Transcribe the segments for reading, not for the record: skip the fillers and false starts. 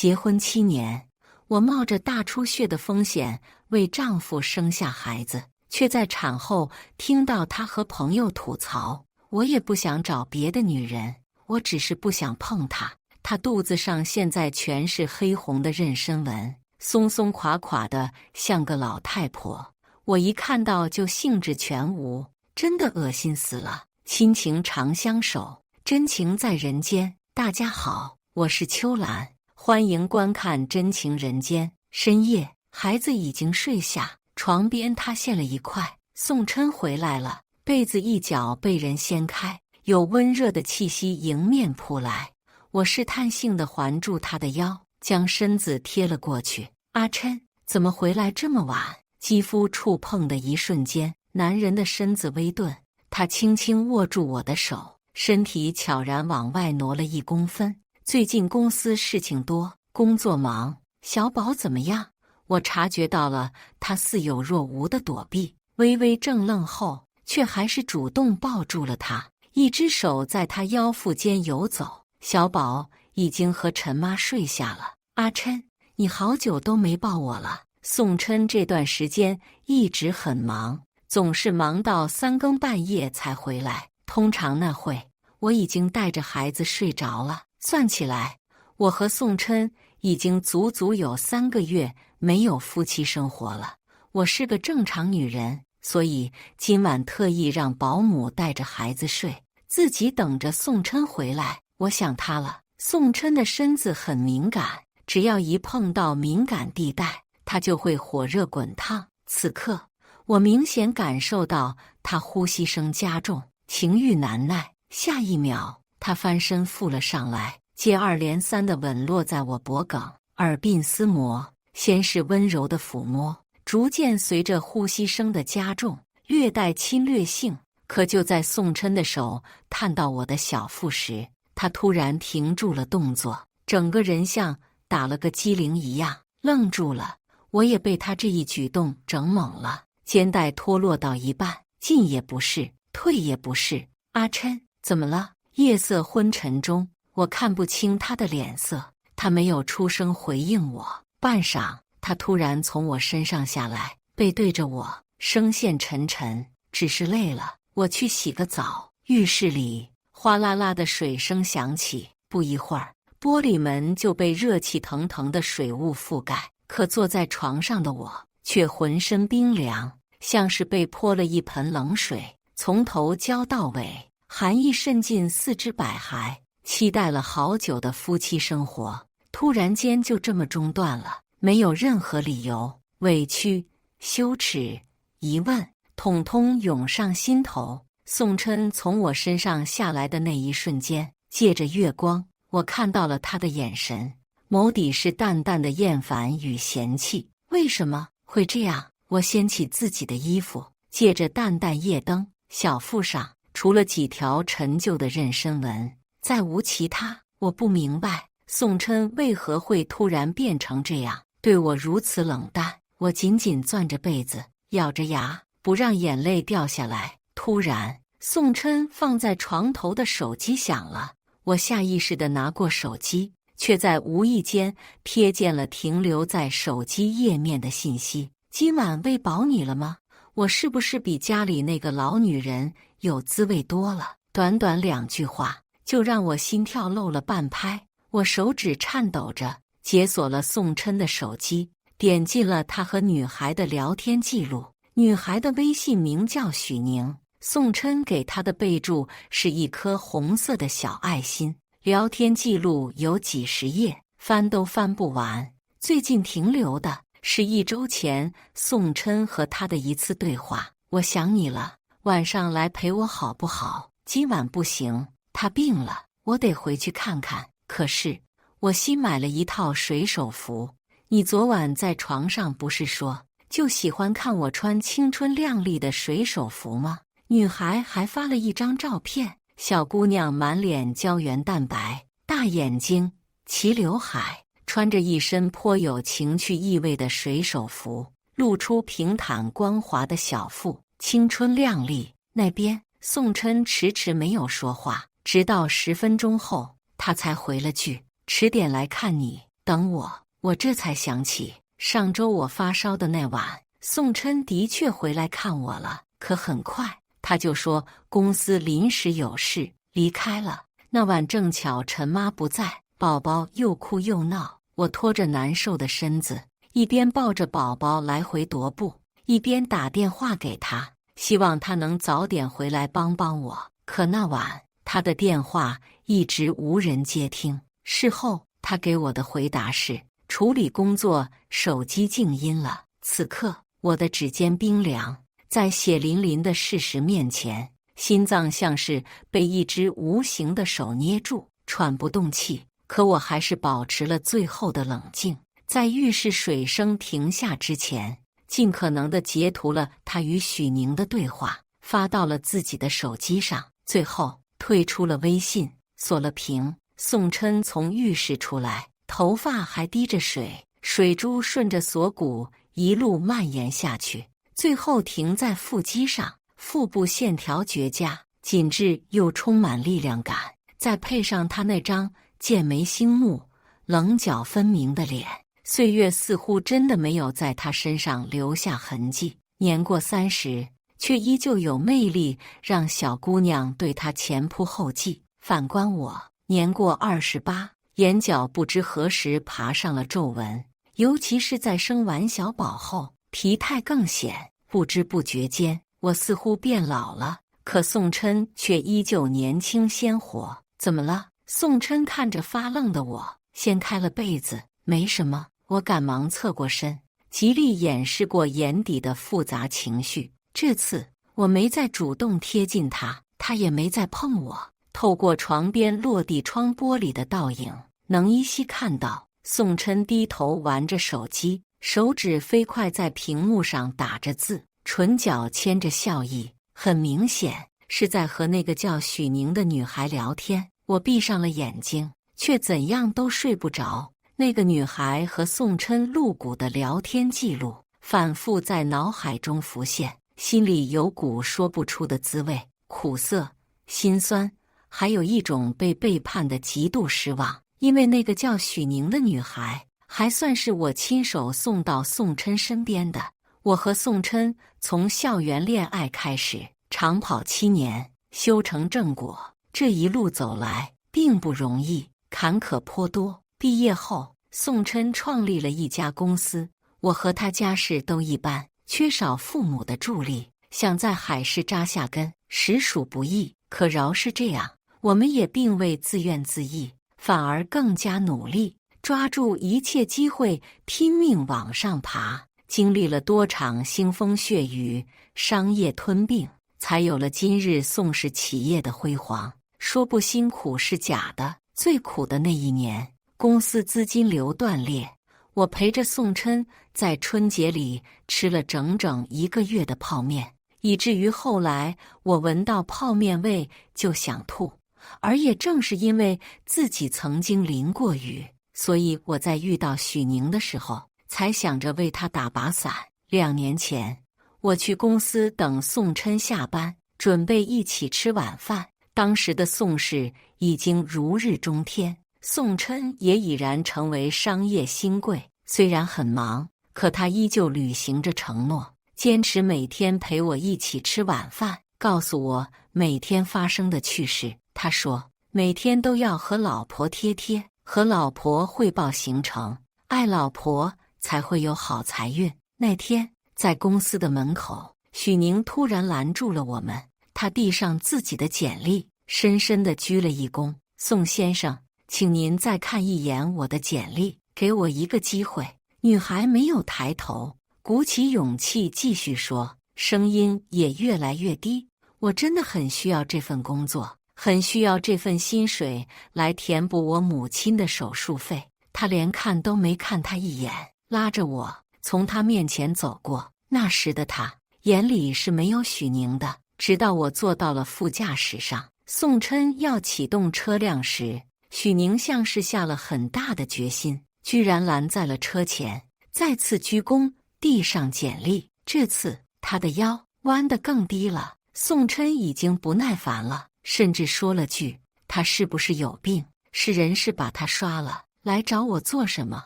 结婚7年，我冒着大出血的风险为丈夫生下孩子，却在产后听到他和朋友吐槽。我也不想找别的女人，我只是不想碰她。她肚子上现在全是黑红的妊娠纹，松松垮垮的，像个老太婆。我一看到就兴致全无，真的恶心死了。亲情长相守，真情在人间。大家好，我是秋兰，欢迎观看《真情人间》。深夜，孩子已经睡下，床边塌陷了一块。宋琛回来了，被子一角被人掀开，有温热的气息迎面扑来。我试探性地环住他的腰，将身子贴了过去。阿琛，怎么回来这么晚？肌肤触碰的一瞬间，男人的身子微顿，他轻轻握住我的手，身体悄然往外挪了1公分。最近公司事情多，工作忙，小宝怎么样？我察觉到了他似有若无的躲避，微微怔愣后，却还是主动抱住了他，一只手在他腰腹间游走。小宝已经和陈妈睡下了。阿琛，你好久都没抱我了。宋琛这段时间一直很忙，总是忙到3更半夜才回来。通常那会，我已经带着孩子睡着了。算起来，我和宋琛已经足足有3个月没有夫妻生活了。我是个正常女人，所以今晚特意让保姆带着孩子睡，自己等着宋琛回来。我想他了。宋琛的身子很敏感，只要一碰到敏感地带，他就会火热滚烫。此刻，我明显感受到他呼吸声加重，情欲难耐。下一秒，他翻身附了上来，接二连三地吻落在我脖颈，耳鬓厮磨。先是温柔的抚摸，逐渐随着呼吸声的加重，略带侵略性。可就在宋琛的手探到我的小腹时，他突然停住了动作，整个人像打了个激灵一样愣住了。我也被他这一举动整懵了，肩带脱落到一半，进也不是，退也不是。阿琛，怎么了？夜色昏沉中，我看不清他的脸色，他没有出声回应我。半晌，他突然从我身上下来，背对着我，声线沉沉，只是累了，我去洗个澡。浴室里哗啦啦的水声响起，不一会儿，玻璃门就被热气腾腾的水雾覆盖。可坐在床上的我却浑身冰凉，像是被泼了一盆冷水，从头浇到尾，寒意渗进4肢百骸。期待了好久的夫妻生活，突然间就这么中断了，没有任何理由。委屈、羞耻、疑问，统统涌上心头。宋琛从我身上下来的那一瞬间，借着月光，我看到了他的眼神，眸底是淡淡的厌烦与嫌弃。为什么会这样？我掀起自己的衣服，借着淡淡夜灯，小腹上除了几条陈旧的妊娠纹，再无其他。我不明白宋琛为何会突然变成这样，对我如此冷淡。我紧紧攥着被子，咬着牙，不让眼泪掉下来。突然，宋琛放在床头的手机响了，我下意识地拿过手机，却在无意间瞥见了停留在手机页面的信息。今晚喂饱你了吗？我是不是比家里那个老女人有滋味多了？短短2句话，就让我心跳漏了半拍。我手指颤抖着解锁了宋琛的手机，点进了他和女孩的聊天记录。女孩的微信名叫许宁，宋琛给她的备注是一颗红色的小爱心。聊天记录有几10页，翻都翻不完。最近停留的是1周前宋琛和他的一次对话。我想你了，晚上来陪我好不好？今晚不行，他病了，我得回去看看。可是我新买了一套水手服，你昨晚在床上不是说就喜欢看我穿青春靓丽的水手服吗？女孩还发了一张照片，小姑娘满脸胶原蛋白，大眼睛，齐刘海，穿着一身颇有情趣意味的水手服，露出平坦光滑的小腹，青春靓丽。那边宋琛迟迟没有说话，直到10分钟后，他才回了句：迟点来看你。等我这才想起，上周我发烧的那晚，宋琛的确回来看我了，可很快他就说公司临时有事离开了。那晚正巧陈妈不在，宝宝又哭又闹，我拖着难受的身子，一边抱着宝宝来回踱步，一边打电话给他，希望他能早点回来帮帮我。可那晚他的电话一直无人接听。事后他给我的回答是处理工作，手机静音了。此刻我的指尖冰凉，在血淋淋的事实面前，心脏像是被一只无形的手捏住，喘不动气。可我还是保持了最后的冷静，在浴室水声停下之前，尽可能地截图了他与许宁的对话，发到了自己的手机上，最后退出了微信，锁了屏。宋琛从浴室出来，头发还滴着水，水珠顺着锁骨一路蔓延下去，最后停在腹肌上，腹部线条绝佳，紧致又充满力量感，再配上他那张剑眉星目、棱角分明的脸，岁月似乎真的没有在他身上留下痕迹。年过30，却依旧有魅力，让小姑娘对他前仆后继。反观我，年过28，眼角不知何时爬上了皱纹，尤其是在生完小宝后，疲态更显。不知不觉间，我似乎变老了，可宋琛却依旧年轻鲜活。怎么了？宋琛看着发愣的我，掀开了被子。没什么，我赶忙侧过身，极力掩饰过眼底的复杂情绪。这次我没再主动贴近他，他也没再碰我。透过床边落地窗玻璃的倒影，能依稀看到宋琛低头玩着手机，手指飞快在屏幕上打着字，唇角牵着笑意，很明显是在和那个叫许宁的女孩聊天。我闭上了眼睛，却怎样都睡不着。那个女孩和宋琛露骨的聊天记录反复在脑海中浮现，心里有股说不出的滋味，苦涩、心酸，还有一种被背叛的极度失望。因为那个叫许宁的女孩还算是我亲手送到宋琛身边的。我和宋琛从校园恋爱开始，长跑7年，修成正果。这一路走来并不容易，坎坷颇多。毕业后，宋琛创立了一家公司，我和他家世都一般，缺少父母的助力，想在海市扎下根，实属不易。可饶是这样，我们也并未自怨自艾，反而更加努力，抓住一切机会，拼命往上爬。经历了多场腥风血雨、商业吞并，才有了今日宋氏企业的辉煌。说不辛苦是假的，最苦的那一年，公司资金流断裂，我陪着宋琛在春节里吃了整整1个月的泡面，以至于后来我闻到泡面味就想吐。而也正是因为自己曾经淋过雨，所以我在遇到许宁的时候，才想着为他打把伞。2年前，我去公司等宋琛下班，准备一起吃晚饭。当时的宋氏已经如日中天，宋琛也已然成为商业新贵。虽然很忙，可他依旧履行着承诺，坚持每天陪我一起吃晚饭，告诉我每天发生的趣事。他说，每天都要和老婆贴贴，和老婆汇报行程，爱老婆才会有好财运。那天在公司的门口，许宁突然拦住了我们，他递上自己的简历，深深地鞠了一躬。宋先生，请您再看一眼我的简历，给我一个机会。女孩没有抬头，鼓起勇气继续说，声音也越来越低。我真的很需要这份工作，很需要这份薪水来填补我母亲的手术费。他连看都没看他一眼，拉着我从他面前走过。那时的他眼里是没有许宁的。直到我坐到了副驾驶上，宋琛要启动车辆时，许宁像是下了很大的决心，居然拦在了车前，再次鞠躬，递上简历。这次他的腰弯得更低了。宋琛已经不耐烦了，甚至说了句：他是不是有病？是人是把他刷了。来找我做什么？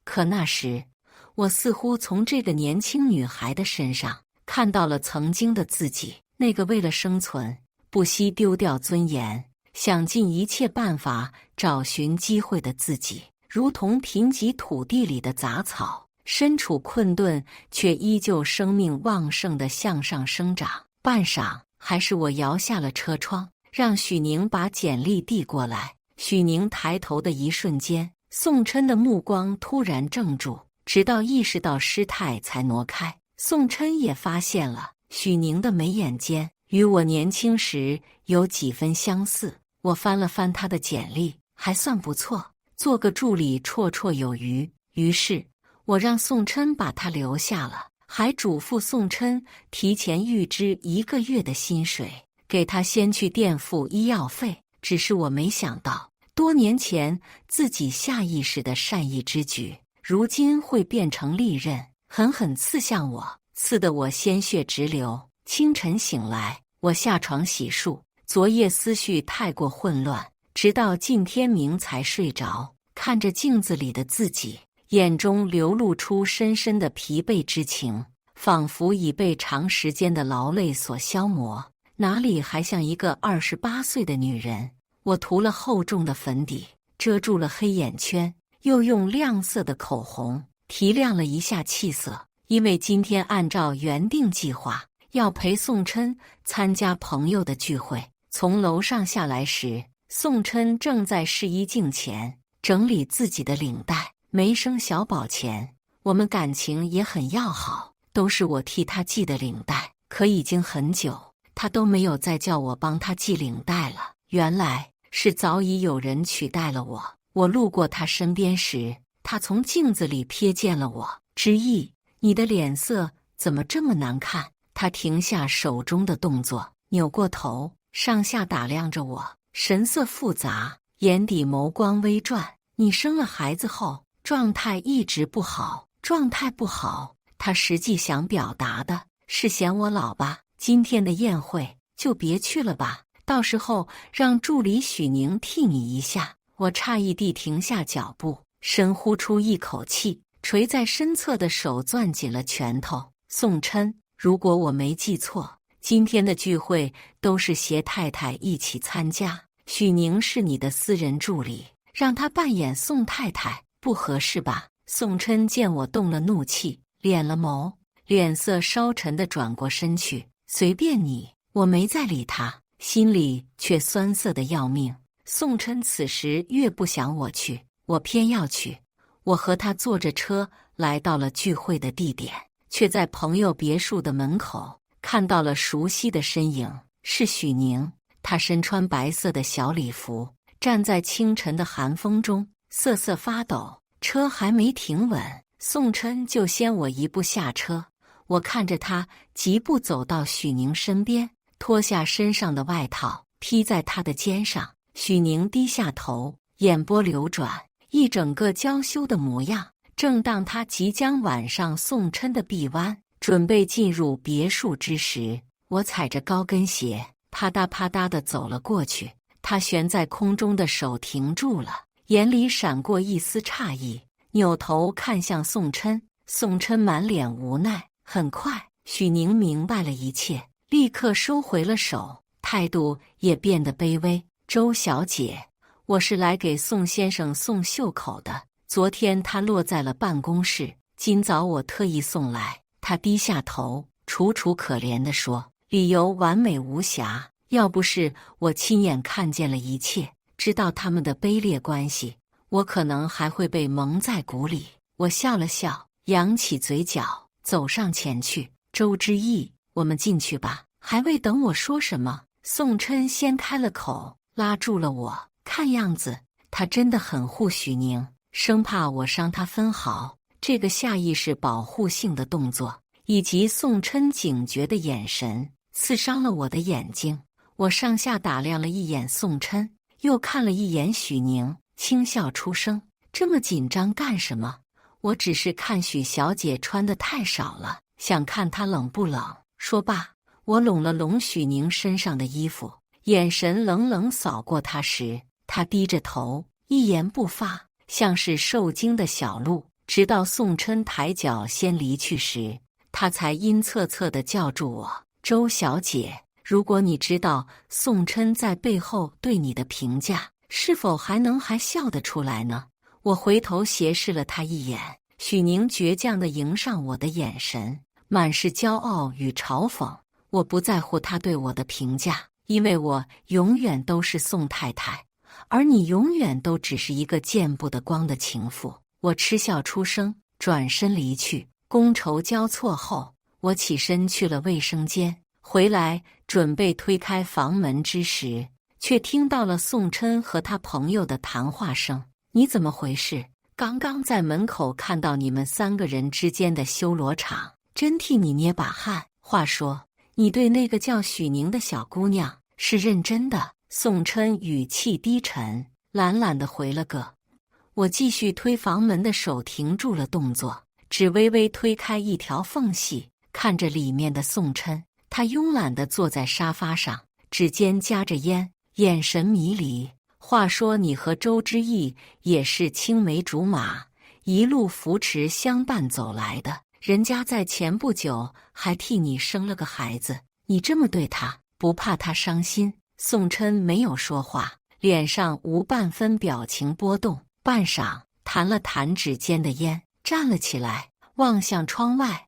可那时，我似乎从这个年轻女孩的身上看到了曾经的自己，那个为了生存不惜丢掉尊严，想尽一切办法找寻机会的自己，如同贫瘠土地里的杂草，身处困顿却依旧生命旺盛地向上生长。半晌，还是我摇下了车窗，让许宁把简历递过来。许宁抬头的一瞬间，宋琛的目光突然怔住，直到意识到失态才挪开。宋琛也发现了许宁的眉眼间与我年轻时有几分相似。我翻了翻他的简历，还算不错，做个助理绰绰有余。于是我让宋琛把他留下了，还嘱咐宋琛提前预支1个月的薪水，给他先去垫付医药费。只是我没想到，多年前自己下意识的善意之举，如今会变成利刃，狠狠刺向我，刺得我鲜血直流。清晨醒来，我下床洗漱，昨夜思绪太过混乱，直到近天明才睡着。看着镜子里的自己，眼中流露出深深的疲惫之情，仿佛已被长时间的劳累所消磨，哪里还像一个28岁的女人。我涂了厚重的粉底，遮住了黑眼圈，又用亮色的口红提亮了一下气色。因为今天按照原定计划要陪宋琛参加朋友的聚会，从楼上下来时，宋琛正在试衣镜前整理自己的领带。没生小宝前，我们感情也很要好，都是我替他系的领带。可已经很久，他都没有再叫我帮他系领带了。原来是早已有人取代了我。我路过他身边时，他从镜子里瞥见了我，之意：你的脸色怎么这么难看？他停下手中的动作，扭过头，上下打量着我，神色复杂，眼底眸光微转。你生了孩子后，状态一直不好。状态不好，他实际想表达的是嫌我老吧？今天的宴会就别去了吧，到时候让助理许宁替你一下。我诧异地停下脚步，深呼出一口气，垂在身侧的手攥紧了拳头。宋琛，如果我没记错，今天的聚会都是携太太一起参加，许宁是你的私人助理，让他扮演宋太太，不合适吧？宋琛见我动了怒气，敛了眸，脸色稍沉地转过身去。随便你。我没再理他，心里却酸涩得要命。宋琛此时越不想我去，我偏要去。我和他坐着车来到了聚会的地点，却在朋友别墅的门口看到了熟悉的身影，是许宁。他身穿白色的小礼服，站在清晨的寒风中瑟瑟发抖。车还没停稳，宋琛就先我一步下车。我看着他疾步走到许宁身边，脱下身上的外套披在他的肩上。许宁低下头，眼波流转，一整个娇羞的模样。正当他即将挽上宋琛的臂弯，准备进入别墅之时，我踩着高跟鞋啪嗒啪嗒地走了过去。他悬在空中的手停住了，眼里闪过一丝诧异，扭头看向宋琛。宋琛满脸无奈。很快，许宁明白了一切，立刻收回了手，态度也变得卑微。周小姐，我是来给宋先生送袖口的，昨天他落在了办公室，今早我特意送来。他低下头，楚楚可怜地说，理由完美无瑕，要不是我亲眼看见了一切，知道他们的卑劣关系，我可能还会被蒙在鼓里。我笑了笑，扬起嘴角，走上前去。周之意，我们进去吧。还未等我说什么，宋琛先开了口，拉住了我。看样子他真的很护许宁，生怕我伤他分毫。这个下意识保护性的动作，以及宋琛警觉的眼神，刺伤了我的眼睛。我上下打量了一眼宋琛，又看了一眼许宁，轻笑出声，这么紧张干什么？我只是看许小姐穿得太少了，想看她冷不冷。说罢，我拢了拢许宁身上的衣服，眼神冷冷扫过她时，她低着头，一言不发，像是受惊的小鹿。直到宋琛抬脚先离去时，他才阴恻恻地叫住我：“周小姐，如果你知道宋琛在背后对你的评价，是否还笑得出来呢？”我回头斜视了他一眼，许宁倔强地迎上我的眼神，满是骄傲与嘲讽。我不在乎他对我的评价，因为我永远都是宋太太，而你永远都只是一个见不得光的情妇。我嗤笑出声，转身离去。觥筹交错后，我起身去了卫生间，回来准备推开房门之时，却听到了宋琛和他朋友的谈话声。你怎么回事？刚刚在门口看到你们3个人之间的修罗场，真替你捏把汗。话说，你对那个叫许宁的小姑娘是认真的？宋琛语气低沉，懒懒地回了个。我继续推房门的手停住了动作，只微微推开一条缝隙，看着里面的宋琛。他慵懒地坐在沙发上，指尖夹着烟，眼神迷离。话说你和周之意也是青梅竹马，一路扶持相伴走来的，人家在前不久还替你生了个孩子，你这么对他，不怕他伤心？宋琛没有说话，脸上无半分表情波动。半晌，弹了弹指尖的烟，站了起来，望向窗外。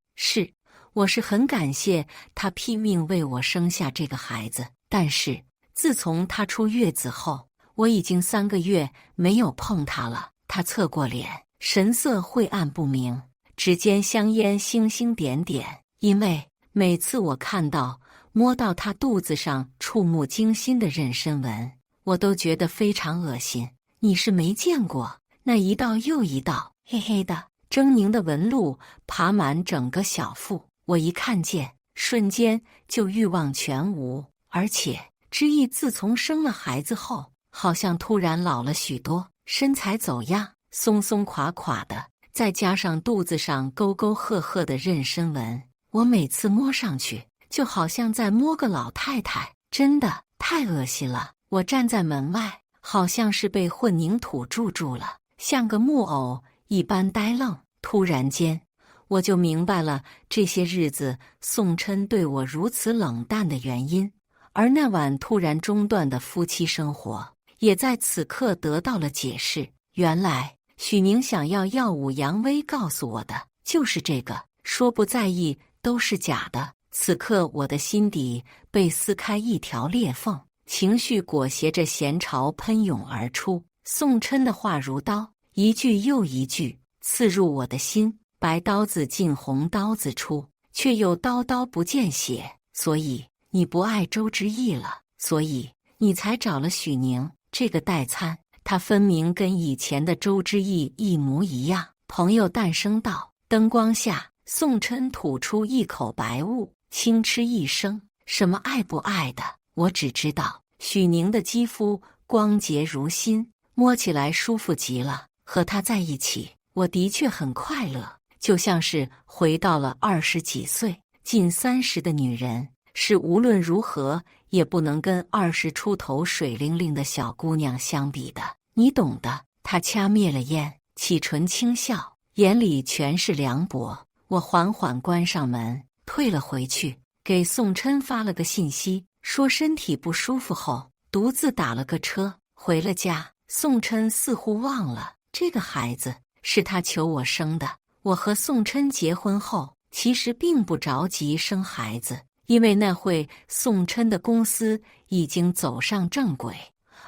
我是很感谢他拼命为我生下这个孩子，但是自从他出月子后，我已经3个月没有碰他了。他侧过脸，神色晦暗不明，指尖香烟星星点点。因为每次我看到摸到他肚子上触目惊心的妊娠纹，我都觉得非常恶心。你是没见过，那一道又一道黑黑的狰狞的纹路爬满整个小腹，我一看见，瞬间就欲望全无。而且之意自从生了孩子后，好像突然老了许多，身材走样，松松垮垮的，再加上肚子上沟沟壑壑的妊娠纹，我每次摸上去就好像在摸个老太太，真的太恶心了。我站在门外，好像是被混凝土筑住了，像个木偶一般呆愣。突然间，我就明白了这些日子宋琛对我如此冷淡的原因，而那晚突然中断的夫妻生活，也在此刻得到了解释。原来，许宁想要耀武扬威告诉我的就是这个，说不在意都是假的。此刻我的心底被撕开一条裂缝，情绪裹挟着咸潮喷涌而出。宋琛的话如刀，一句又一句刺入我的心，白刀子进红刀子出，却又刀刀不见血。所以你不爱周之意了，所以你才找了许宁这个代餐。他分明跟以前的周之意一模一样。朋友诞生道。灯光下，宋琛吐出一口白雾，轻嗤一声：“什么爱不爱的？我只知道许宁的肌肤光洁如新，摸起来舒服极了。和他在一起，我的确很快乐，就像是回到了20几岁。近30的女人，是无论如何也不能跟20出头水灵灵的小姑娘相比的，你懂的。”他掐灭了烟，启唇轻笑，眼里全是凉薄。我缓缓关上门，退了回去，给宋琛发了个信息，说身体不舒服后，独自打了个车回了家。宋琛似乎忘了，这个孩子是他求我生的。我和宋琛结婚后，其实并不着急生孩子，因为那会宋琛的公司已经走上正轨，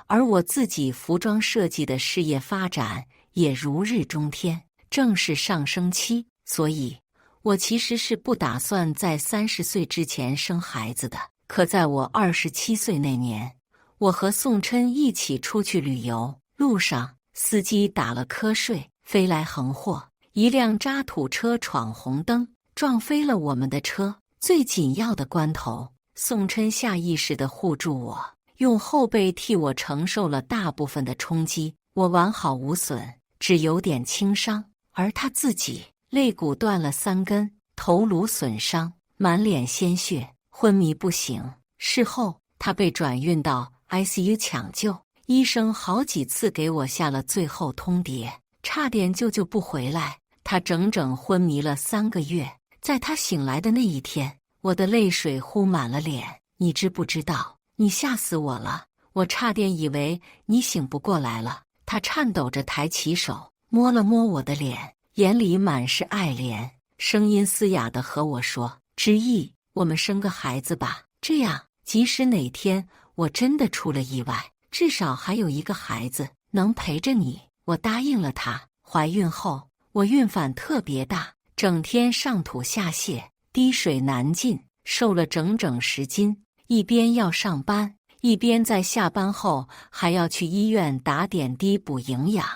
而我自己服装设计的事业发展也如日中天，正是上升期，所以我其实是不打算在30岁之前生孩子的。可在我27岁那年，我和宋琛一起出去旅游，路上司机打了瞌睡，飞来横祸，一辆渣土车闯红灯，撞飞了我们的车。最紧要的关头，宋琛下意识地护住我，用后背替我承受了大部分的冲击。我完好无损，只有点轻伤，而他自己肋骨断了3根，头颅损伤，满脸鲜血，昏迷不醒。事后他被转运到 ICU 抢救，医生好几次给我下了最后通牒，差点舅舅不回来。他整整昏迷了3个月。在他醒来的那一天，我的泪水糊满了脸。你知不知道？你吓死我了！我差点以为你醒不过来了。他颤抖着抬起手，摸了摸我的脸，眼里满是爱怜，声音嘶哑地和我说：“之意，我们生个孩子吧，这样即使哪天我真的出了意外，至少还有一个孩子能陪着你。”我答应了他。怀孕后，我孕反特别大，整天上吐下泻，滴水难进，瘦了整整10斤。一边要上班，一边在下班后还要去医院打点滴补营养。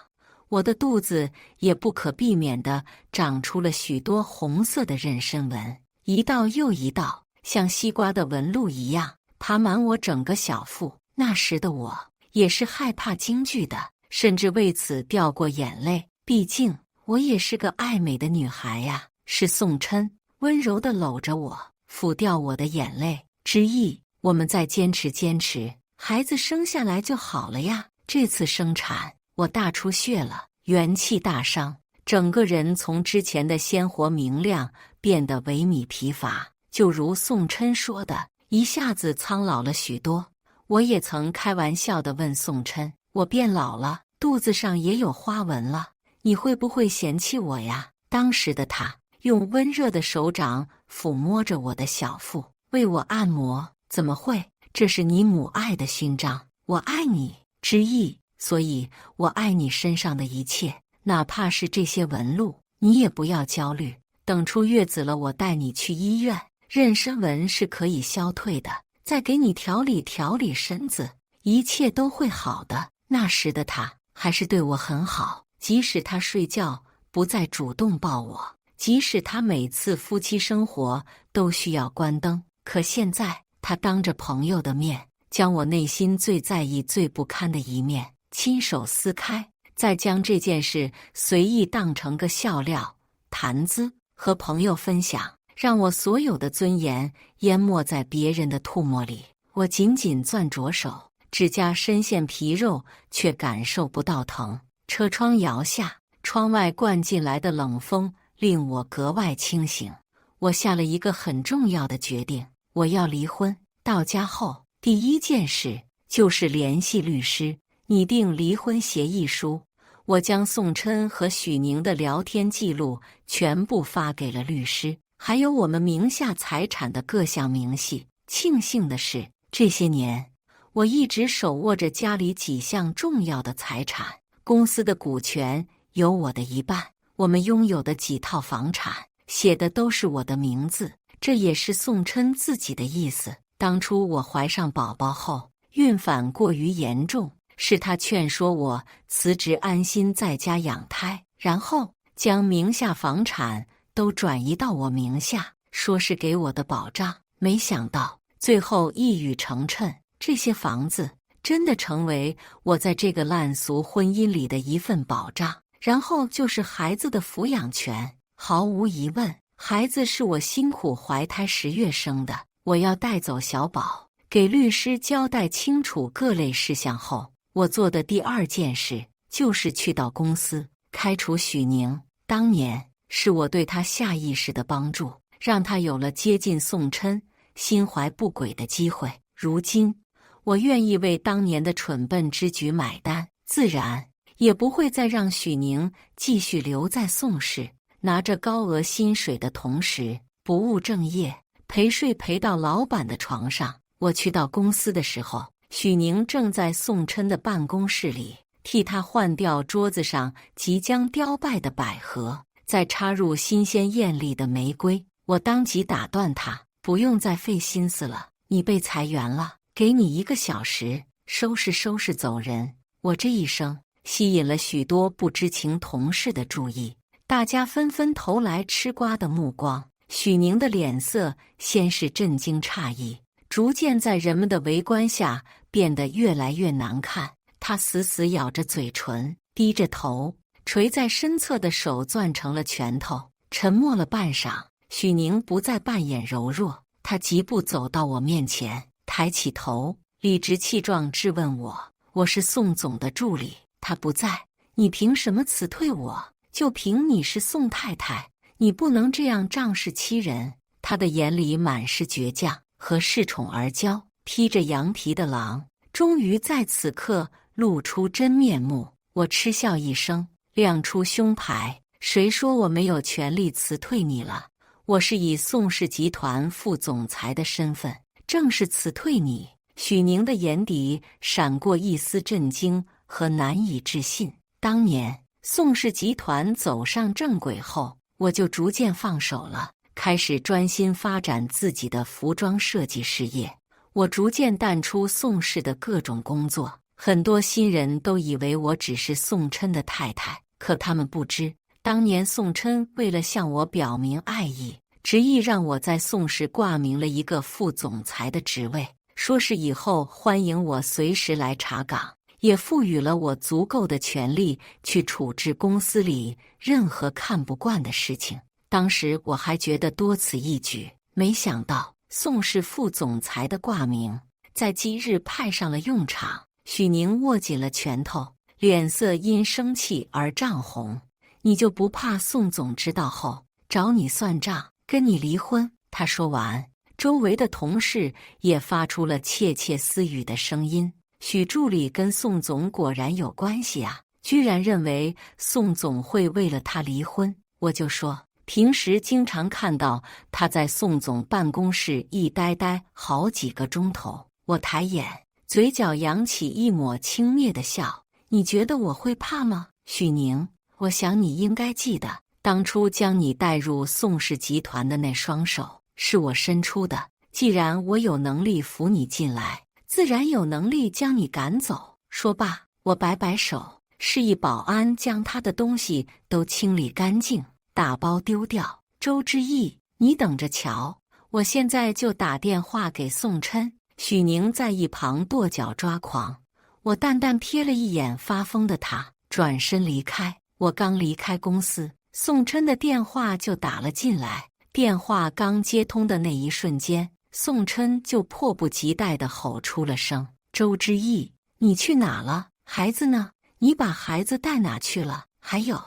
我的肚子也不可避免地长出了许多红色的妊娠纹，一道又一道，像西瓜的纹路一样爬满我整个小腹。那时的我也是害怕惊惧的，甚至为此掉过眼泪。毕竟我也是个爱美的女孩呀。是宋琛温柔地搂着我，抚掉我的眼泪。之意，我们再坚持坚持，孩子生下来就好了呀。这次生产，我大出血了，元气大伤，整个人从之前的鲜活明亮变得萎靡疲乏，就如宋琛说的，一下子苍老了许多。我也曾开玩笑地问宋琛：“我变老了，肚子上也有花纹了，你会不会嫌弃我呀？”当时的他用温热的手掌抚摸着我的小腹，为我按摩。怎么会？这是你母爱的勋章，我爱你之意，所以我爱你身上的一切，哪怕是这些纹路，你也不要焦虑。等出月子了，我带你去医院，妊娠纹是可以消退的，再给你调理调理身子，一切都会好的。那时的他还是对我很好，即使他睡觉不再主动抱我，即使他每次夫妻生活都需要关灯，可现在他当着朋友的面，将我内心最在意、最不堪的一面亲手撕开，再将这件事随意当成个笑料、谈资和朋友分享，让我所有的尊严淹没在别人的唾沫里。我紧紧攥着手，指甲深陷皮肉，却感受不到疼。车窗摇下，窗外灌进来的冷风令我格外清醒。我下了一个很重要的决定，我要离婚。到家后，第一件事就是联系律师，拟定离婚协议书。我将宋琛和许宁的聊天记录全部发给了律师，还有我们名下财产的各项明细。庆幸的是，这些年我一直手握着家里几项重要的财产，公司的股权有我的一半，我们拥有的几套房产写的都是我的名字，这也是宋琛自己的意思。当初我怀上宝宝后，孕反过于严重，是他劝说我辞职安心在家养胎，然后将名下房产都转移到我名下，说是给我的保障。没想到最后一语成谶，这些房子真的成为我在这个烂俗婚姻里的一份保障。然后就是孩子的抚养权，毫无疑问，孩子是我辛苦怀胎10月生的。我要带走小宝，给律师交代清楚各类事项后，我做的第2件事就是去到公司开除许宁。当年是我对他下意识的帮助，让他有了接近宋琛、心怀不轨的机会。如今我愿意为当年的蠢笨之举买单，自然也不会再让许宁继续留在宋氏，拿着高额薪水的同时不务正业，陪睡陪到老板的床上。我去到公司的时候，许宁正在宋琛的办公室里替他换掉桌子上即将凋败的百合，再插入新鲜艳丽的玫瑰。我当即打断他：“不用再费心思了，你被裁员了，给你1个小时，收拾收拾走人。”我这一声吸引了许多不知情同事的注意，大家纷纷投来吃瓜的目光。许宁的脸色先是震惊诧异，逐渐在人们的围观下变得越来越难看。他死死咬着嘴唇，低着头，垂在身侧的手攥成了拳头。沉默了半晌，许宁不再扮演柔弱，他疾步走到我面前，抬起头，理直气壮质问我：“我是宋总的助理，他不在，你凭什么辞退我？就凭你是宋太太，你不能这样仗势欺人。他的眼里满是倔强和恃宠而骄。披着羊皮的狼，终于在此刻露出真面目。我嗤笑一声，亮出胸牌。谁说我没有权利辞退你了？我是以宋氏集团副总裁的身份，正式辞退你。许宁的眼底闪过一丝震惊和难以置信。当年宋氏集团走上正轨后，我就逐渐放手了，开始专心发展自己的服装设计事业。我逐渐淡出宋氏的各种工作，很多新人都以为我只是宋琛的太太，可他们不知，当年宋琛为了向我表明爱意，执意让我在宋氏挂名了一个副总裁的职位，说是以后欢迎我随时来查岗，也赋予了我足够的权力去处置公司里任何看不惯的事情。当时我还觉得多此一举，没想到宋氏副总裁的挂名在今日派上了用场。许宁握紧了拳头，脸色因生气而涨红。你就不怕宋总知道后找你算账，跟你离婚？他说完，周围的同事也发出了窃窃私语的声音。许助理跟宋总果然有关系啊，居然认为宋总会为了他离婚。我就说，平时经常看到他在宋总办公室一待好几个钟头。我抬眼，嘴角扬起一抹轻蔑的笑。你觉得我会怕吗？许宁，我想你应该记得，当初将你带入宋氏集团的那双手是我伸出的。既然我有能力扶你进来，自然有能力将你赶走。说罢，我摆摆手，示意保安将他的东西都清理干净，打包丢掉。周之义，你等着瞧，我现在就打电话给宋琛。许宁在一旁跺脚抓狂。我淡淡瞥了一眼发疯的他，转身离开。我刚离开公司，宋琛的电话就打了进来。电话刚接通的那一瞬间，宋琛就迫不及待地吼出了声：周之义，你去哪了？孩子呢？你把孩子带哪去了？还有，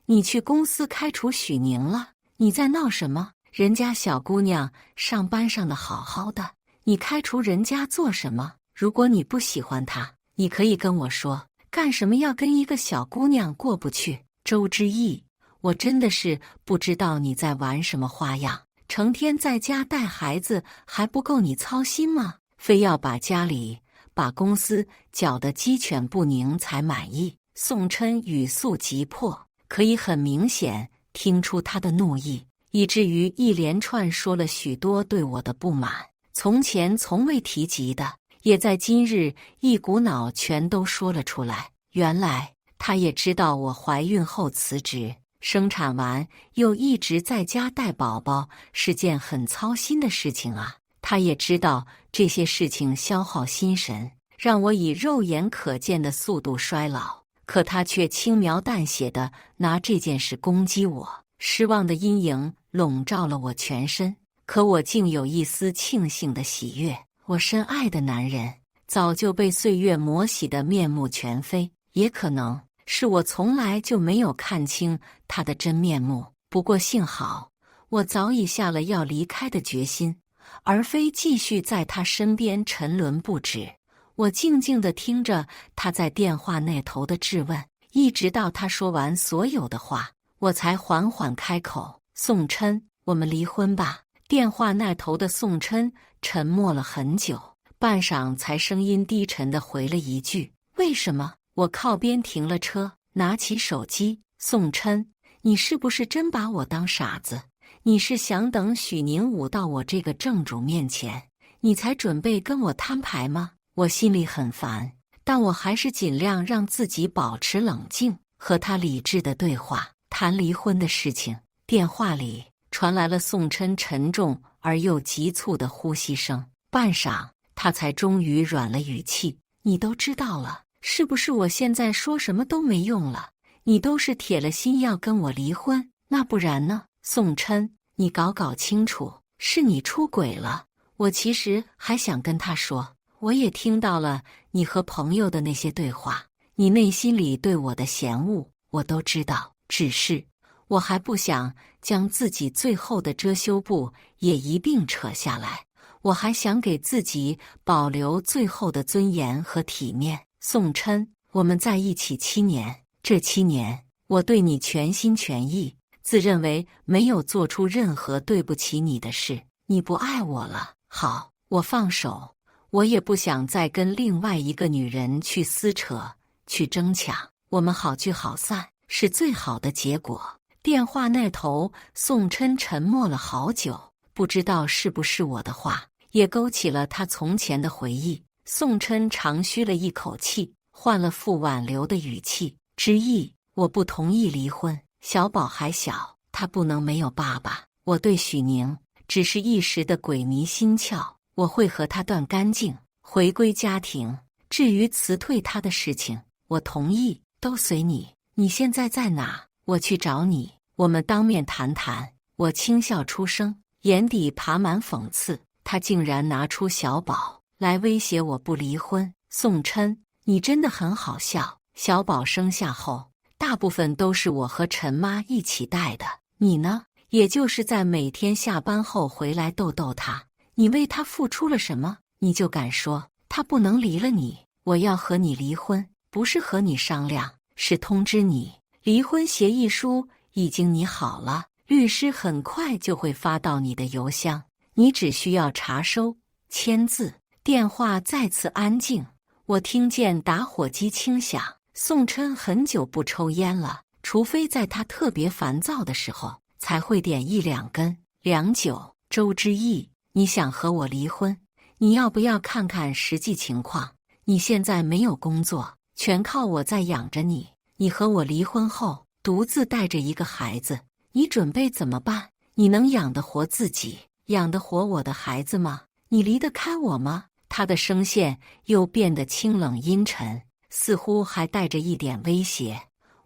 你去公司开除许宁了？你在闹什么？人家小姑娘上班上的好好的，你开除人家做什么？如果你不喜欢她，你可以跟我说，干什么要跟一个小姑娘过不去？周之义，我真的是不知道你在玩什么花样，成天在家带孩子还不够你操心吗？非要把家里、把公司搅得鸡犬不宁才满意。宋琛语速急迫，可以很明显听出他的怒意，以至于一连串说了许多对我的不满，从前从未提及的，也在今日一股脑全都说了出来。原来他也知道我怀孕后辞职，生产完又一直在家带宝宝是件很操心的事情啊。他也知道这些事情消耗心神，让我以肉眼可见的速度衰老，可他却轻描淡写地拿这件事攻击我。失望的阴影笼罩了我全身，可我竟有一丝庆幸的喜悦。我深爱的男人早就被岁月磨洗得面目全非，也可能是我从来就没有看清他的真面目。不过幸好，我早已下了要离开的决心，而非继续在他身边沉沦不止。我静静地听着他在电话那头的质问，一直到他说完所有的话，我才缓缓开口：宋琛，我们离婚吧。电话那头的宋琛沉默了很久，半晌才声音低沉地回了一句：为什么？我靠边停了车，拿起手机：宋琛，你是不是真把我当傻子？你是想等许宁舞到我这个正主面前，你才准备跟我摊牌吗？我心里很烦，但我还是尽量让自己保持冷静，和他理智的对话，谈离婚的事情。电话里传来了宋琛沉重而又急促的呼吸声，半晌，他才终于软了语气：你都知道了，是不是我现在说什么都没用了？你都是铁了心要跟我离婚，那不然呢？宋琛，你搞清楚，是你出轨了。我其实还想跟他说，我也听到了你和朋友的那些对话，你内心里对我的嫌恶，我都知道。只是我还不想将自己最后的遮羞布也一并扯下来，我还想给自己保留最后的尊严和体面。宋琛，我们在一起7年，这7年我对你全心全意，自认为没有做出任何对不起你的事。你不爱我了，好，我放手，我也不想再跟另外一个女人去撕扯，去争抢，我们好聚好散是最好的结果。电话那头，宋琛沉默了好久，不知道是不是我的话也勾起了他从前的回忆。宋琛长吁了一口气，换了副挽留的语气：之意，我不同意离婚，小宝还小，他不能没有爸爸。我对许宁只是一时的鬼迷心窍，我会和他断干净，回归家庭。至于辞退他的事情，我同意，都随你。你现在在哪？我去找你，我们当面谈谈。我轻笑出声，眼底爬满讽刺。他竟然拿出小宝来威胁我不离婚。宋琛，你真的很好笑。小宝生下后，大部分都是我和陈妈一起带的，你呢？也就是在每天下班后回来逗逗他。你为他付出了什么？你就敢说他不能离了你？我要和你离婚，不是和你商量，是通知你，离婚协议书已经拟好了，律师很快就会发到你的邮箱，你只需要查收、签字。电话再次安静，我听见打火机轻响。宋琛很久不抽烟了，除非在他特别烦躁的时候才会点1、2根良久。周之意，你想和我离婚？你要不要看看实际情况？你现在没有工作，全靠我在养着你。你和我离婚后，独自带着一个孩子，你准备怎么办？你能养得活自己，养得活我的孩子吗？你离得开我吗？他的声线又变得清冷阴沉，似乎还带着一点威胁。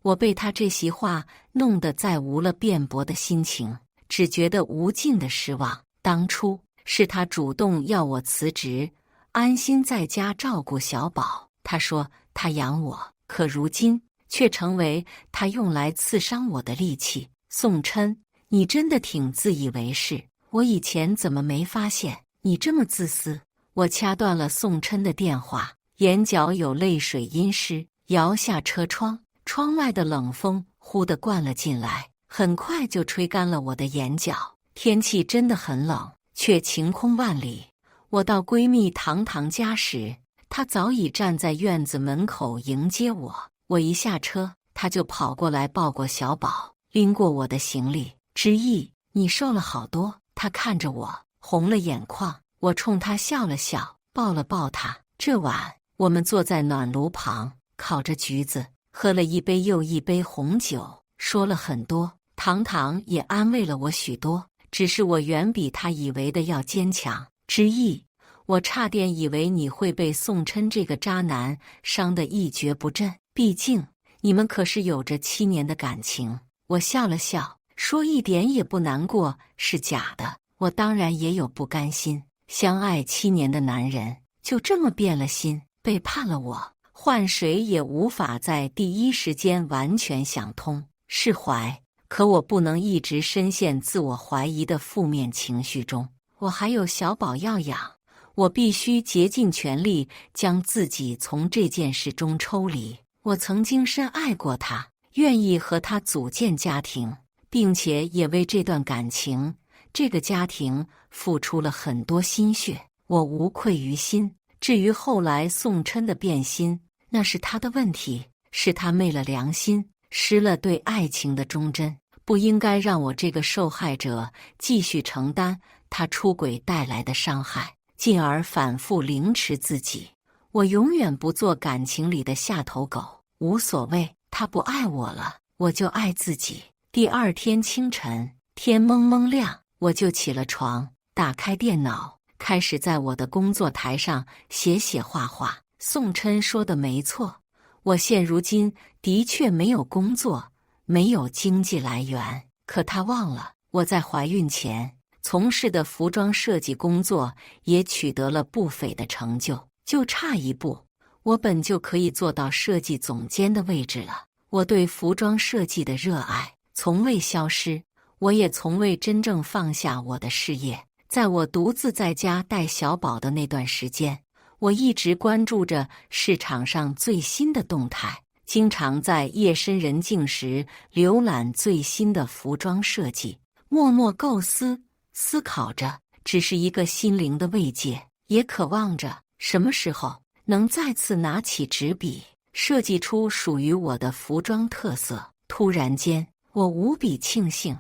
我被他这席话弄得再无了辩驳的心情，只觉得无尽的失望。当初是他主动要我辞职，安心在家照顾小宝。他说他养我，可如今却成为他用来刺伤我的利器。宋琛，你真的挺自以为是，我以前怎么没发现你这么自私？我掐断了宋琛的电话，眼角有泪水阴湿，摇下车窗，窗外的冷风忽地灌了进来，很快就吹干了我的眼角。天气真的很冷，却晴空万里。我到闺蜜糖糖家时，她早已站在院子门口迎接我。我一下车，她就跑过来抱过小宝，拎过我的行李。之意，你瘦了好多。她看着我，红了眼眶。我冲她笑了笑，抱了抱她。这晚，我们坐在暖炉旁，烤着橘子，喝了一杯又一杯红酒，说了很多。糖糖也安慰了我许多，只是我远比她以为的要坚强。之意，我差点以为你会被宋琛这个渣男伤得一蹶不振，毕竟你们可是有着7年的感情。我笑了笑，说一点也不难过，是假的。我当然也有不甘心，相爱7年的男人就这么变了心，背叛了我，换谁也无法在第一时间完全想通释怀。可我不能一直深陷自我怀疑的负面情绪中，我还有小宝要养，我必须竭尽全力将自己从这件事中抽离。我曾经深爱过他，愿意和他组建家庭，并且也为这段感情、这个家庭付出了很多心血，我无愧于心。至于后来宋琛的变心，那是他的问题，是他昧了良心，失了对爱情的忠贞，不应该让我这个受害者继续承担他出轨带来的伤害，进而反复凌迟自己。我永远不做感情里的下头狗，无所谓，他不爱我了，我就爱自己。第二天清晨，天蒙蒙亮，我就起了床，打开电脑，开始在我的工作台上写画画。宋琛说的没错，我现如今的确没有工作，没有经济来源。可他忘了，我在怀孕前从事的服装设计工作也取得了不菲的成就，就差一步，我本就可以做到设计总监的位置了。我对服装设计的热爱从未消失，我也从未真正放下我的事业。在我独自在家带小宝的那段时间，我一直关注着市场上最新的动态，经常在夜深人静时浏览最新的服装设计，默默构思，思考着，只是一个心灵的慰藉，也渴望着什么时候能再次拿起纸笔，设计出属于我的服装特色。突然间，我无比庆幸，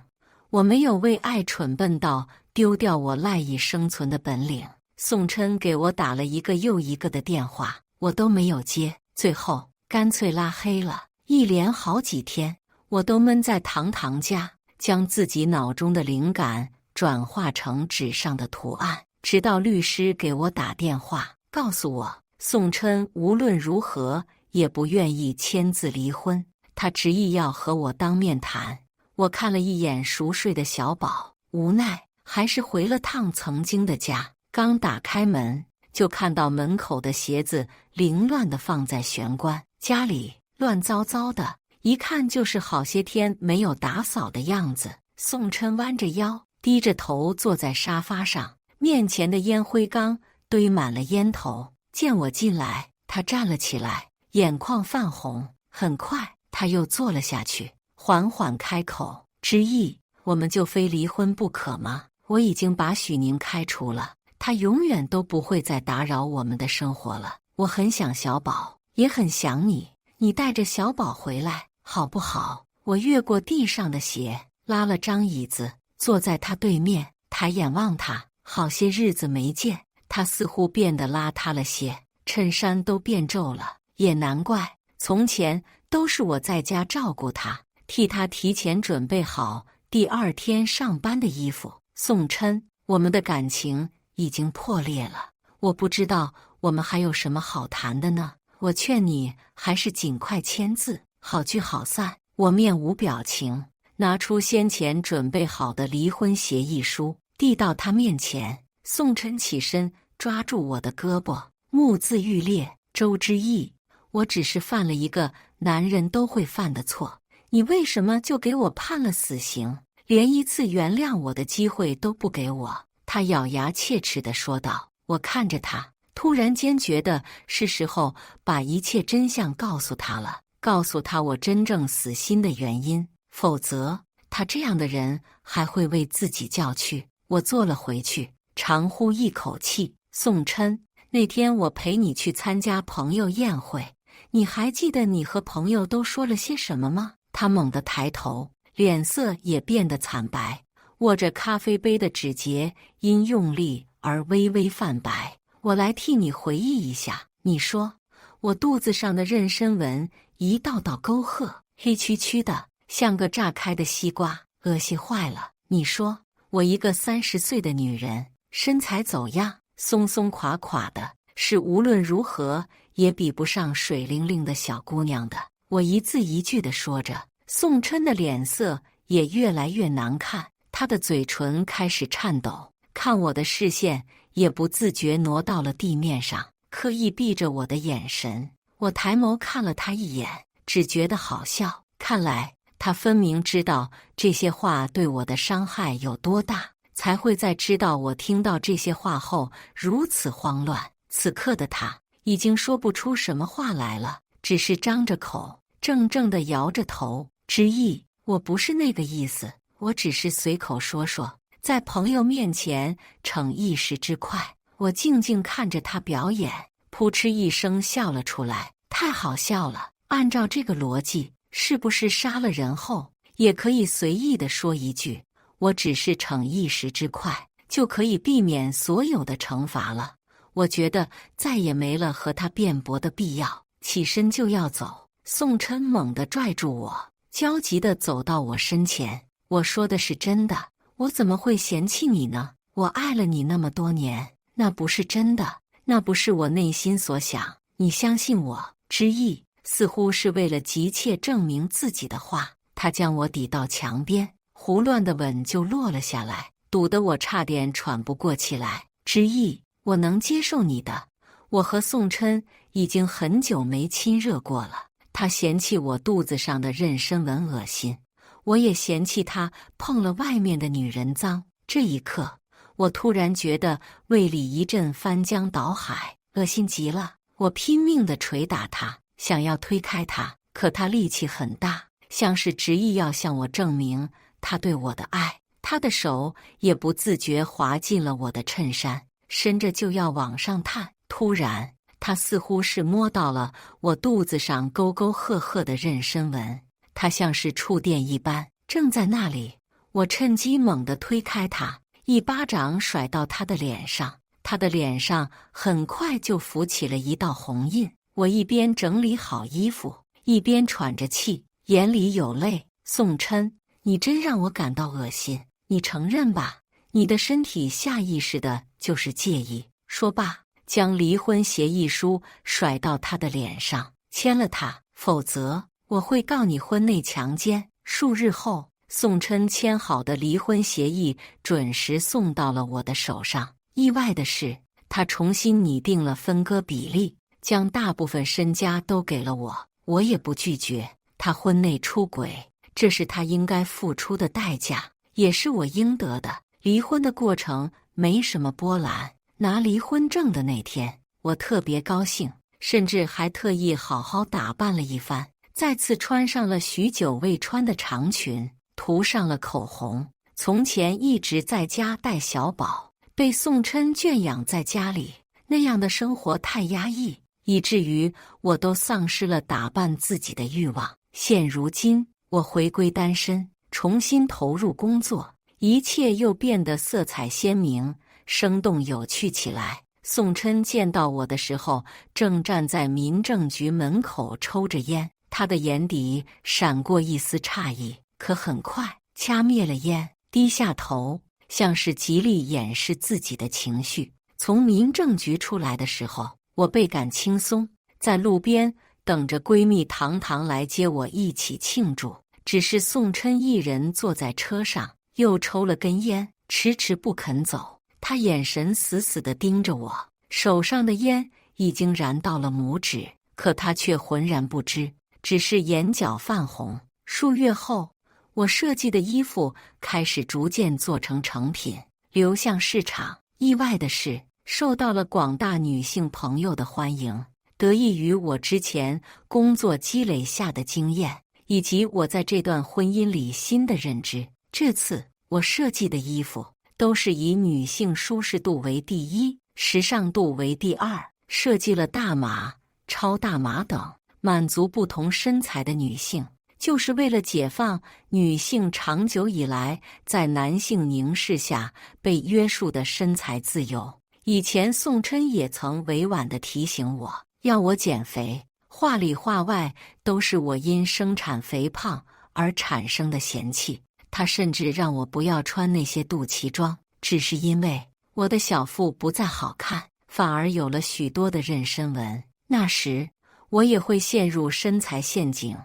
我没有为爱蠢笨到丢掉我赖以生存的本领。宋琛给我打了一个又一个的电话，我都没有接，最后干脆拉黑了。一连好几天，我都闷在堂家，将自己脑中的灵感转化成纸上的图案，直到律师给我打电话，告诉我宋琛无论如何也不愿意签字离婚，他执意要和我当面谈。我看了一眼熟睡的小宝，无奈还是回了趟曾经的家。刚打开门，就看到门口的鞋子凌乱地放在玄关，家里乱糟糟的，一看就是好些天没有打扫的样子。宋琛弯着腰，低着头坐在沙发上，面前的烟灰缸堆满了烟头。见我进来，他站了起来，眼眶泛红。很快，他又坐了下去，缓缓开口：“之意，我们就非离婚不可吗？我已经把许宁开除了。他永远都不会再打扰我们的生活了。我很想小宝，也很想你，你带着小宝回来好不好？”我越过地上的鞋，拉了张椅子，坐在他对面，抬眼望他。好些日子没见，他似乎变得邋遢了些，衬衫都变皱了。也难怪，从前都是我在家照顾他，替他提前准备好第二天上班的衣服。宋琛，我们的感情已经破裂了，我不知道我们还有什么好谈的呢。我劝你还是尽快签字，好聚好散。我面无表情，拿出先前准备好的离婚协议书，递到他面前。宋琛起身抓住我的胳膊，目眦欲裂。周之意，我只是犯了一个男人都会犯的错，你为什么就给我判了死刑，连一次原谅我的机会都不给我？他咬牙切齿地说道。我看着他，突然间觉得是时候把一切真相告诉他了，告诉他我真正死心的原因，否则他这样的人还会为自己叫屈。我坐了回去，长呼一口气。宋琛，那天我陪你去参加朋友宴会，你还记得你和朋友都说了些什么吗？他猛地抬头，脸色也变得惨白，握着咖啡杯的指节因用力而微微泛白。我来替你回忆一下。你说我肚子上的妊娠纹一道道沟壑，黑黢黢的，像个炸开的西瓜，恶心坏了。你说我一个30岁的女人，身材走样，松松垮垮的，是无论如何也比不上水灵灵的小姑娘的。我一字一句地说着，宋琛的脸色也越来越难看，他的嘴唇开始颤抖，看我的视线也不自觉挪到了地面上，刻意避着我的眼神。我抬眸看了他一眼，只觉得好笑。看来他分明知道这些话对我的伤害有多大，才会在知道我听到这些话后如此慌乱。此刻的他已经说不出什么话来了，只是张着口，怔怔地摇着头。之意，我不是那个意思，我只是随口说说，在朋友面前逞一时之快。我静静看着他表演，扑哧一声笑了出来，太好笑了。按照这个逻辑，是不是杀了人后也可以随意地说一句我只是逞一时之快，就可以避免所有的惩罚了？我觉得再也没了和他辩驳的必要，起身就要走。宋琛猛地拽住我，焦急地走到我身前。我说的是真的，我怎么会嫌弃你呢？我爱了你那么多年，那不是真的，那不是我内心所想，你相信我。之意似乎是为了急切证明自己的话，他将我抵到墙边，胡乱的吻就落了下来，堵得我差点喘不过气来。之意，我能接受你的，我和宋琛已经很久没亲热过了，他嫌弃我肚子上的妊娠纹恶心，我也嫌弃他碰了外面的女人脏。这一刻，我突然觉得胃里一阵翻江倒海，恶心极了。我拼命地捶打他，想要推开他，可他力气很大，像是执意要向我证明他对我的爱。他的手也不自觉滑进了我的衬衫，伸着就要往上探。突然，他似乎是摸到了我肚子上沟沟壑壑的妊娠纹，他像是触电一般，正在那里。我趁机猛地推开他，一巴掌甩到他的脸上，他的脸上很快就浮起了一道红印。我一边整理好衣服，一边喘着气，眼里有泪。宋琛，你真让我感到恶心，你承认吧？你的身体下意识的就是介意。说罢，将离婚协议书甩到他的脸上，签了它，否则我会告你婚内强奸。数日后，宋琛签好的离婚协议准时送到了我的手上。意外的是，他重新拟定了分割比例，将大部分身家都给了我，我也不拒绝。他婚内出轨，这是他应该付出的代价，也是我应得的。离婚的过程没什么波澜，拿离婚证的那天，我特别高兴，甚至还特意好好打扮了一番，再次穿上了许久未穿的长裙，涂上了口红。从前一直在家带小宝，被宋琛圈养在家里，那样的生活太压抑，以至于我都丧失了打扮自己的欲望。现如今，我回归单身，重新投入工作，一切又变得色彩鲜明，生动有趣起来。宋琛见到我的时候，正站在民政局门口抽着烟，他的眼底闪过一丝诧异，可很快掐灭了烟，低下头，像是极力掩饰自己的情绪。从民政局出来的时候，我倍感轻松，在路边等着闺蜜糖糖来接我一起庆祝。只是宋琛一人坐在车上，又抽了根烟，迟迟不肯走。他眼神死死地盯着我，手上的烟已经燃到了拇指，可他却浑然不知，只是眼角泛红。数月后，我设计的衣服开始逐渐做成成品，流向市场。意外的是，受到了广大女性朋友的欢迎。得益于我之前工作积累下的经验，以及我在这段婚姻里新的认知，这次我设计的衣服都是以女性舒适度为第一，时尚度为第二，设计了大码、超大码等，满足不同身材的女性，就是为了解放女性长久以来在男性凝视下被约束的身材自由。以前宋琛也曾委婉地提醒我，要我减肥，话里话外都是我因生产肥胖而产生的嫌弃。他甚至让我不要穿那些肚脐装，只是因为我的小腹不再好看，反而有了许多的妊娠纹。那时，我也会陷入身材陷阱，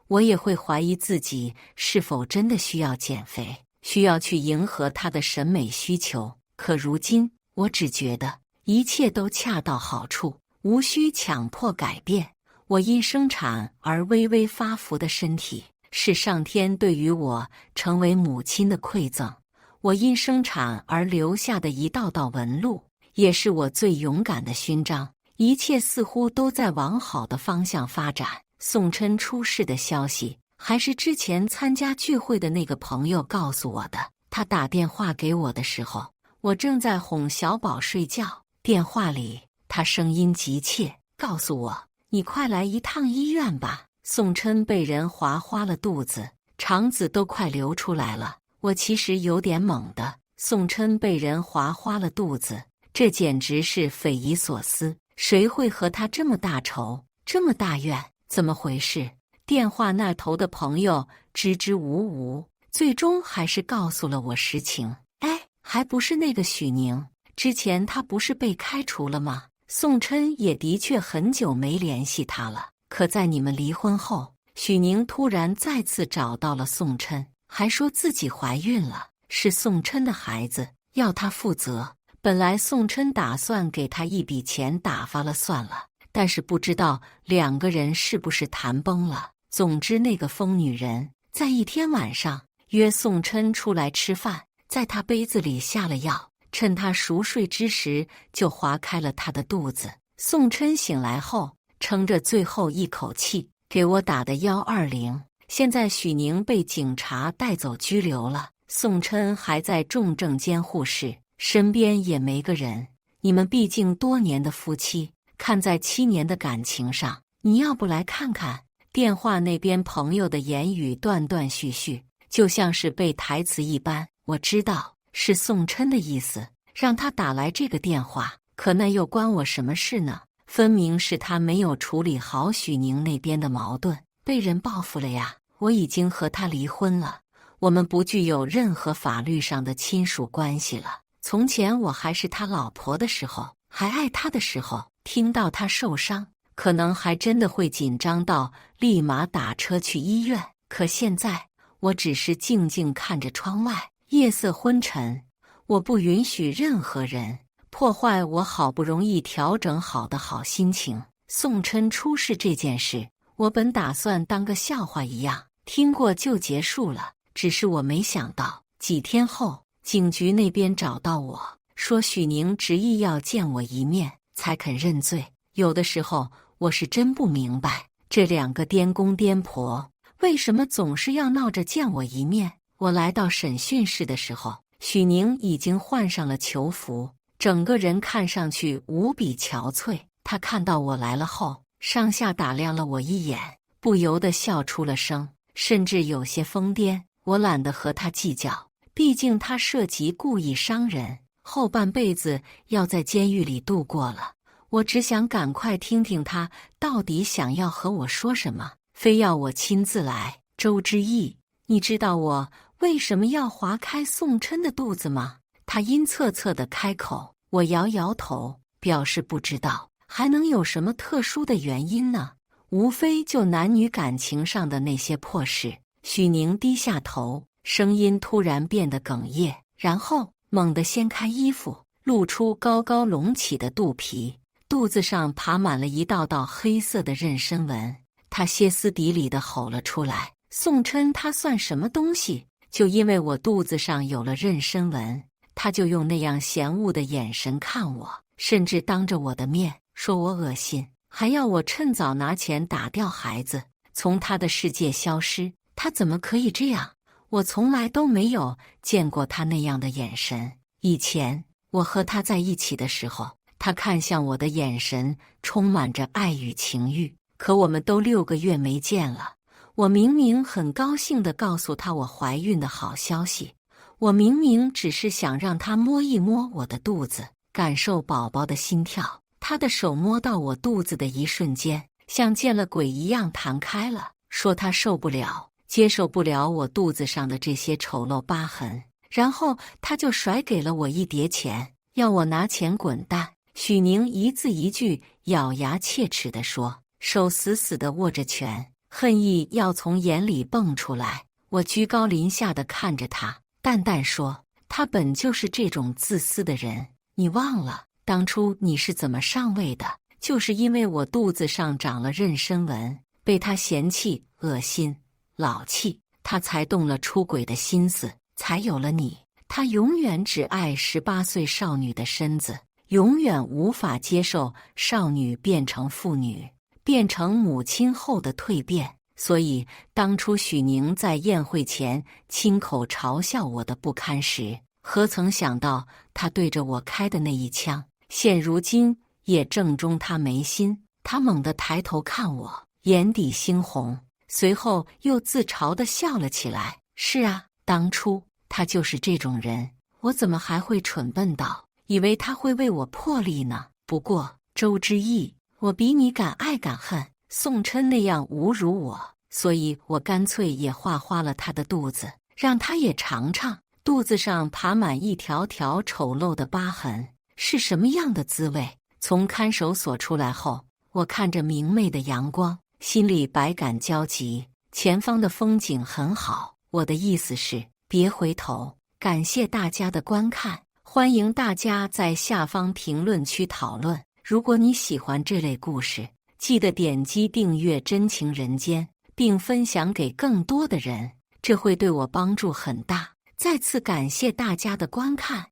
我也会怀疑自己是否真的需要减肥，需要去迎合他的审美需求。可如今，我只觉得一切都恰到好处，无需强迫改变。我因生产而微微发福的身体，是上天对于我成为母亲的馈赠；我因生产而留下的一道道纹路，也是我最勇敢的勋章。一切似乎都在往好的方向发展。宋琛出事的消息，还是之前参加聚会的那个朋友告诉我的。他打电话给我的时候，我正在哄小宝睡觉。电话里，他声音急切，告诉我：“你快来一趟医院吧。”宋琛被人划花了肚子，肠子都快流出来了。我其实有点懵的。宋琛被人划花了肚子，这简直是匪夷所思。谁会和他这么大仇，这么大怨？怎么回事？电话那头的朋友支支吾吾，最终还是告诉了我实情。哎，还不是那个许宁，之前他不是被开除了吗？宋琛也的确很久没联系他了。可在你们离婚后，许宁突然再次找到了宋琛，还说自己怀孕了，是宋琛的孩子，要他负责，本来宋琛打算给他一笔钱打发了算了，但是不知道两个人是不是谈崩了。总之，那个疯女人在一天晚上约宋琛出来吃饭，在他杯子里下了药，趁他熟睡之时就划开了他的肚子。宋琛醒来后，撑着最后一口气给我打的120。现在许宁被警察带走拘留了，宋琛还在重症监护室，身边也没个人。你们毕竟多年的夫妻，看在7年的感情上，你要不来看看？电话那边朋友的言语断断续续，就像是背台词一般。我知道是宋琛的意思，让他打来这个电话，可那又关我什么事呢？分明是他没有处理好许宁那边的矛盾，被人报复了呀。我已经和他离婚了，我们不具有任何法律上的亲属关系了。从前我还是他老婆的时候，还爱他的时候，听到他受伤，可能还真的会紧张到立马打车去医院。可现在，我只是静静看着窗外，夜色昏沉，我不允许任何人破坏我好不容易调整好的好心情。宋琛出事这件事，我本打算当个笑话一样听过就结束了，只是我没想到，几天后，警局那边找到我，说许宁执意要见我一面，才肯认罪。有的时候，我是真不明白，这两个颠公颠婆为什么总是要闹着见我一面。我来到审讯室的时候，许宁已经换上了囚服，整个人看上去无比憔悴。他看到我来了后，上下打量了我一眼，不由得笑出了声，甚至有些疯癫。我懒得和他计较，毕竟他涉及故意伤人，后半辈子要在监狱里度过了。我只想赶快听听他到底想要和我说什么，非要我亲自来。周之义，你知道我为什么要划开宋琛的肚子吗？他阴恻恻地开口。我摇摇头，表示不知道。还能有什么特殊的原因呢？无非就男女感情上的那些破事。许宁低下头，声音突然变得哽咽，然后猛地掀开衣服，露出高高隆起的肚皮，肚子上爬满了一道道黑色的妊娠纹。他歇斯底里地吼了出来：宋琛他算什么东西？就因为我肚子上有了妊娠纹，他就用那样嫌恶的眼神看我，甚至当着我的面说我恶心，还要我趁早拿钱打掉孩子，从他的世界消失。他怎么可以这样？我从来都没有见过他那样的眼神。以前我和他在一起的时候，他看向我的眼神充满着爱与情欲。可我们都6个月没见了，我明明很高兴地告诉他我怀孕的好消息，我明明只是想让他摸一摸我的肚子，感受宝宝的心跳。他的手摸到我肚子的一瞬间，像见了鬼一样弹开了，说他受不了，接受不了我肚子上的这些丑陋疤痕，然后他就甩给了我一叠钱，要我拿钱滚蛋。许宁一字一句咬牙切齿地说，手死死地握着拳，恨意要从眼里蹦出来。我居高临下地看着他，淡淡说，他本就是这种自私的人，你忘了当初你是怎么上位的？就是因为我肚子上长了妊娠纹，被他嫌弃、恶心、老气，他才动了出轨的心思，才有了你。他永远只爱18岁少女的身子，永远无法接受少女变成妇女，变成母亲后的蜕变。所以当初许宁在宴会前亲口嘲笑我的不堪时，何曾想到他对着我开的那一枪，现如今也正中他眉心。他猛地抬头看我，眼底猩红，随后又自嘲地笑了起来。是啊，当初他就是这种人，我怎么还会蠢笨到以为他会为我破例呢？不过周之义，我比你敢爱敢恨。宋琛那样侮辱我，所以我干脆也划花了他的肚子，让他也尝尝肚子上爬满一条条丑陋的疤痕是什么样的滋味。从看守所出来后，我看着明媚的阳光，心里百感交集。前方的风景很好，我的意思是别回头。感谢大家的观看。欢迎大家在下方评论区讨论。如果你喜欢这类故事，记得点击订阅《真情人间》，并分享给更多的人，这会对我帮助很大。再次感谢大家的观看。